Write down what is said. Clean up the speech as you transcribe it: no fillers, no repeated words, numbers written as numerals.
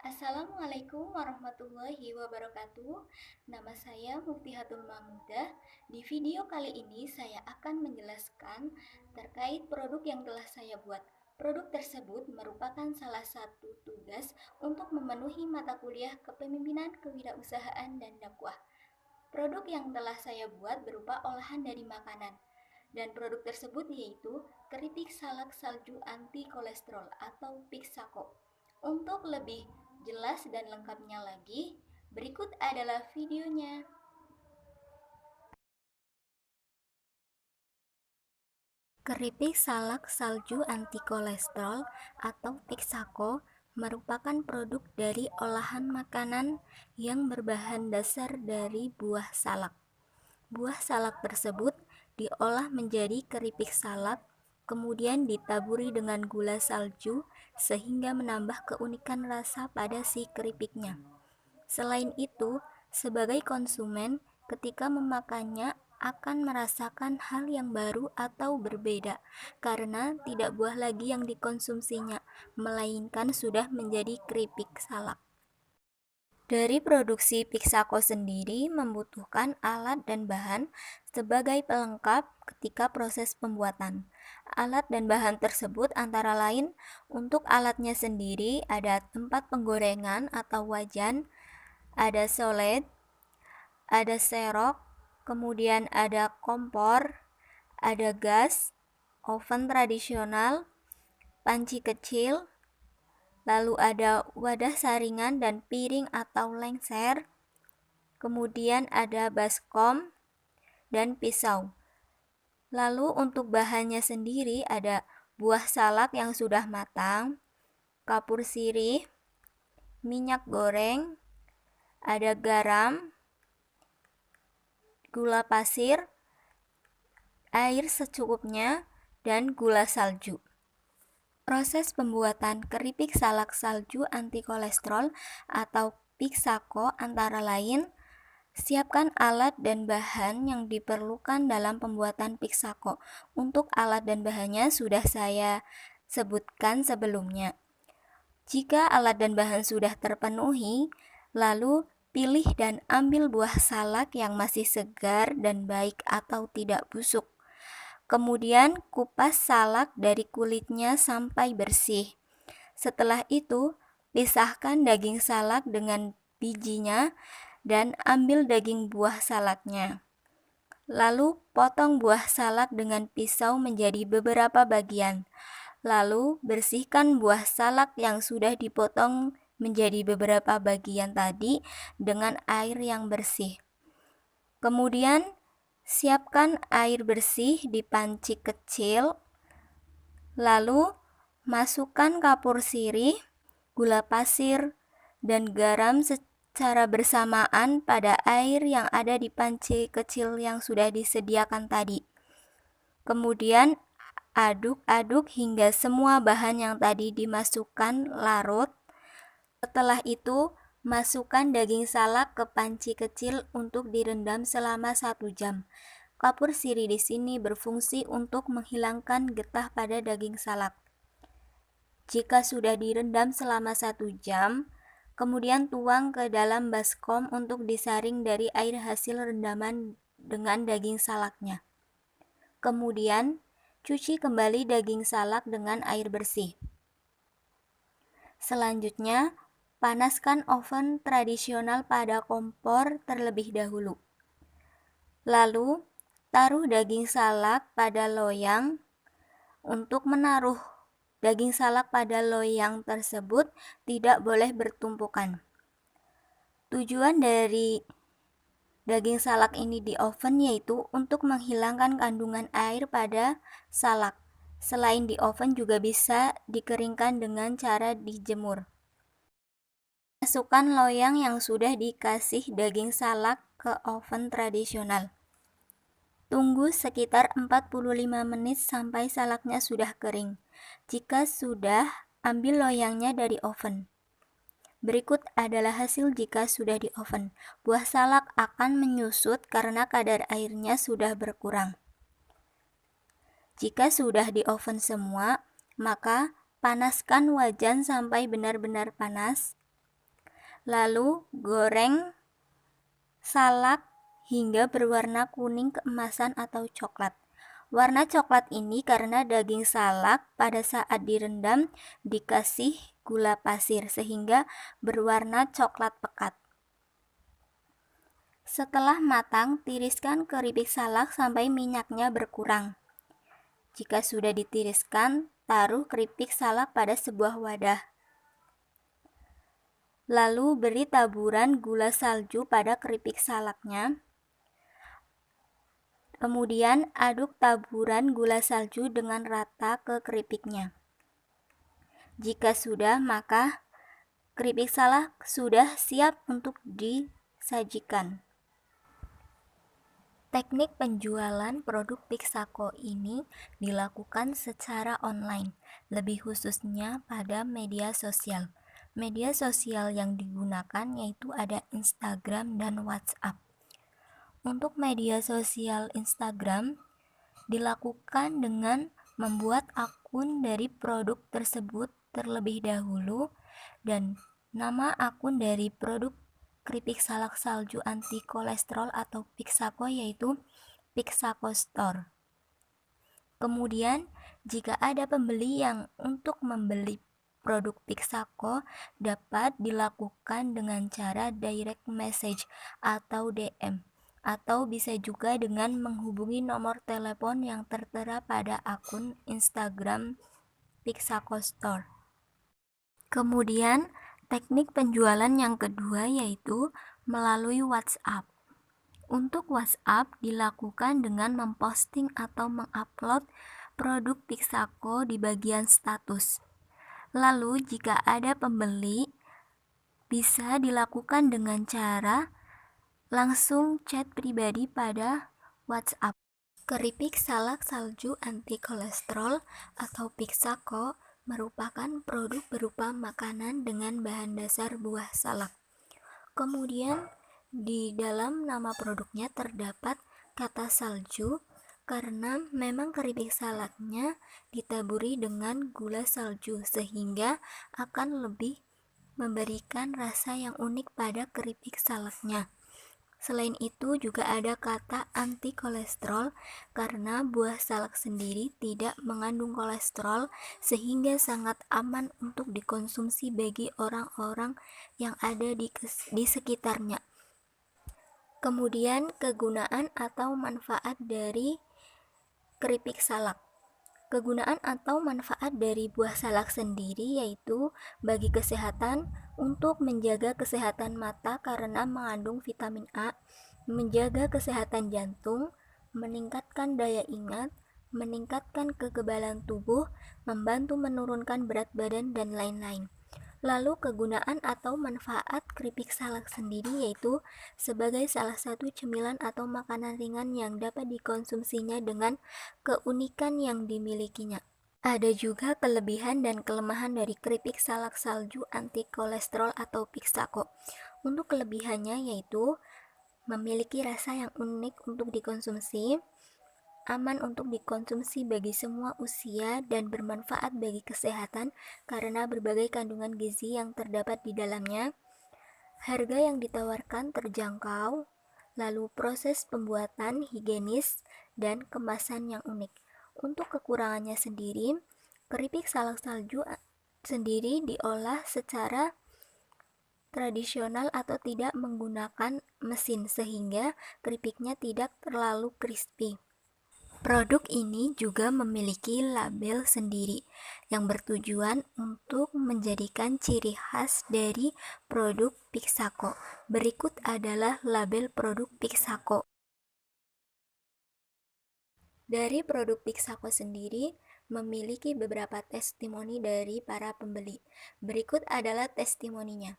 Assalamualaikum warahmatullahi wabarakatuh. Nama saya Muftihatul Mahmudah. Di video kali ini saya akan menjelaskan terkait produk yang telah saya buat. Produk tersebut merupakan salah satu tugas untuk memenuhi mata kuliah Kepemimpinan Kewirausahaan dan Dakwah. Produk yang telah saya buat berupa olahan dari makanan. Dan produk tersebut yaitu keripik salak salju anti kolesterol atau Pixako. Untuk lebih jelas dan lengkapnya lagi, berikut adalah videonya. Keripik salak salju anti kolesterol atau Pixako merupakan produk dari olahan makanan yang berbahan dasar dari buah salak. Buah salak tersebut diolah menjadi keripik salak, kemudian ditaburi dengan gula salju sehingga menambah keunikan rasa pada si keripiknya. Selain itu, sebagai konsumen, ketika memakannya akan merasakan hal yang baru atau berbeda karena tidak buah lagi yang dikonsumsinya, melainkan sudah menjadi keripik salak. Dari produksi Pixako sendiri membutuhkan alat dan bahan sebagai pelengkap ketika proses pembuatan. Alat dan bahan tersebut antara lain untuk alatnya sendiri ada tempat penggorengan atau wajan, ada solet, ada serok, kemudian ada kompor, ada gas, oven tradisional, panci kecil, lalu ada wadah saringan dan piring atau lengser, kemudian ada baskom dan pisau. Lalu untuk bahannya sendiri ada buah salak yang sudah matang, kapur sirih, minyak goreng, ada garam, gula pasir, air secukupnya, dan gula salju. Proses pembuatan keripik salak salju anti kolesterol atau Pixako antara lain: siapkan alat dan bahan yang diperlukan dalam pembuatan Pixako. Untuk alat dan bahannya sudah saya sebutkan sebelumnya. Jika alat dan bahan sudah terpenuhi, lalu pilih dan ambil buah salak yang masih segar dan baik atau tidak busuk. Kemudian kupas salak dari kulitnya sampai bersih. Setelah itu, pisahkan daging salak dengan bijinya dan ambil daging buah salaknya. Lalu potong buah salak dengan pisau menjadi beberapa bagian. Lalu bersihkan buah salak yang sudah dipotong menjadi beberapa bagian tadi dengan air yang bersih. Kemudian siapkan air bersih di panci kecil. Lalu masukkan kapur sirih, gula pasir, dan garam secara bersamaan pada air yang ada di panci kecil yang sudah disediakan tadi. Kemudian aduk-aduk hingga semua bahan yang tadi dimasukkan larut. Setelah itu, masukkan daging salak ke panci kecil untuk direndam selama 1 jam. Kapur sirih di sini berfungsi untuk menghilangkan getah pada daging salak. Jika sudah direndam selama 1 jam, kemudian tuang ke dalam baskom untuk disaring dari air hasil rendaman dengan daging salaknya. Kemudian, cuci kembali daging salak dengan air bersih. Selanjutnya, panaskan oven tradisional pada kompor terlebih dahulu. Lalu, taruh daging salak pada loyang. Untuk menaruh daging salak pada loyang tersebut tidak boleh bertumpukan. Tujuan dari daging salak ini di oven yaitu untuk menghilangkan kandungan air pada salak. Selain di oven juga bisa dikeringkan dengan cara dijemur. Masukkan loyang yang sudah dikasih daging salak ke oven tradisional. Tunggu sekitar 45 menit sampai salaknya sudah kering. Jika sudah, ambil loyangnya dari oven. Berikut adalah hasil jika sudah di oven. Buah salak akan menyusut karena kadar airnya sudah berkurang. Jika sudah di oven semua, maka panaskan wajan sampai benar-benar panas. Lalu goreng salak hingga berwarna kuning keemasan atau coklat. Warna coklat ini karena daging salak pada saat direndam dikasih gula pasir sehingga berwarna coklat pekat. Setelah matang, tiriskan keripik salak sampai minyaknya berkurang. Jika sudah ditiriskan, taruh keripik salak pada sebuah wadah. Lalu beri taburan gula salju pada keripik salaknya. Kemudian aduk taburan gula salju dengan rata ke keripiknya. Jika sudah, maka keripik salak sudah siap untuk disajikan. Teknik penjualan produk Pixako ini dilakukan secara online, lebih khususnya pada media sosial. Media sosial yang digunakan yaitu ada Instagram dan WhatsApp. Untuk media sosial Instagram dilakukan dengan membuat akun dari produk tersebut terlebih dahulu dan nama akun dari produk keripik salak salju anti kolesterol atau Pixako yaitu Pixako Store. Kemudian, jika ada pembeli yang untuk membeli produk Pixako dapat dilakukan dengan cara direct message atau DM, atau bisa juga dengan menghubungi nomor telepon yang tertera pada akun Instagram Pixako Store. Kemudian, teknik penjualan yang kedua yaitu melalui WhatsApp. Untuk WhatsApp dilakukan dengan memposting atau mengupload produk Pixako di bagian status. Lalu jika ada pembeli, bisa dilakukan dengan cara langsung chat pribadi pada WhatsApp. Keripik salak salju anti kolesterol atau Pixako merupakan produk berupa makanan dengan bahan dasar buah salak. Kemudian di dalam nama produknya terdapat kata salju karena memang keripik salaknya ditaburi dengan gula salju sehingga akan lebih memberikan rasa yang unik pada keripik salaknya. Selain itu juga ada kata anti kolesterol karena buah salak sendiri tidak mengandung kolesterol sehingga sangat aman untuk dikonsumsi bagi orang-orang yang ada di sekitarnya. Kemudian kegunaan atau manfaat dari keripik salak. Kegunaan atau manfaat dari buah salak sendiri yaitu bagi kesehatan, untuk menjaga kesehatan mata karena mengandung vitamin A, menjaga kesehatan jantung, meningkatkan daya ingat, meningkatkan kekebalan tubuh, membantu menurunkan berat badan, dan lain-lain. Lalu kegunaan atau manfaat keripik salak sendiri yaitu sebagai salah satu cemilan atau makanan ringan yang dapat dikonsumsinya dengan keunikan yang dimilikinya. Ada juga kelebihan dan kelemahan dari keripik salak salju anti kolesterol atau Pixako. Untuk kelebihannya yaitu memiliki rasa yang unik untuk dikonsumsi, aman untuk dikonsumsi bagi semua usia, dan bermanfaat bagi kesehatan karena berbagai kandungan gizi yang terdapat di dalamnya. Harga yang ditawarkan terjangkau, lalu proses pembuatan higienis dan kemasan yang unik. Untuk kekurangannya sendiri, keripik salak salju sendiri diolah secara tradisional atau tidak menggunakan mesin sehingga keripiknya tidak terlalu crispy. Produk ini juga memiliki label sendiri yang bertujuan untuk menjadikan ciri khas dari produk Pixako. Berikut adalah label produk Pixako. Dari produk Pixako sendiri memiliki beberapa testimoni dari para pembeli. Berikut adalah testimoninya.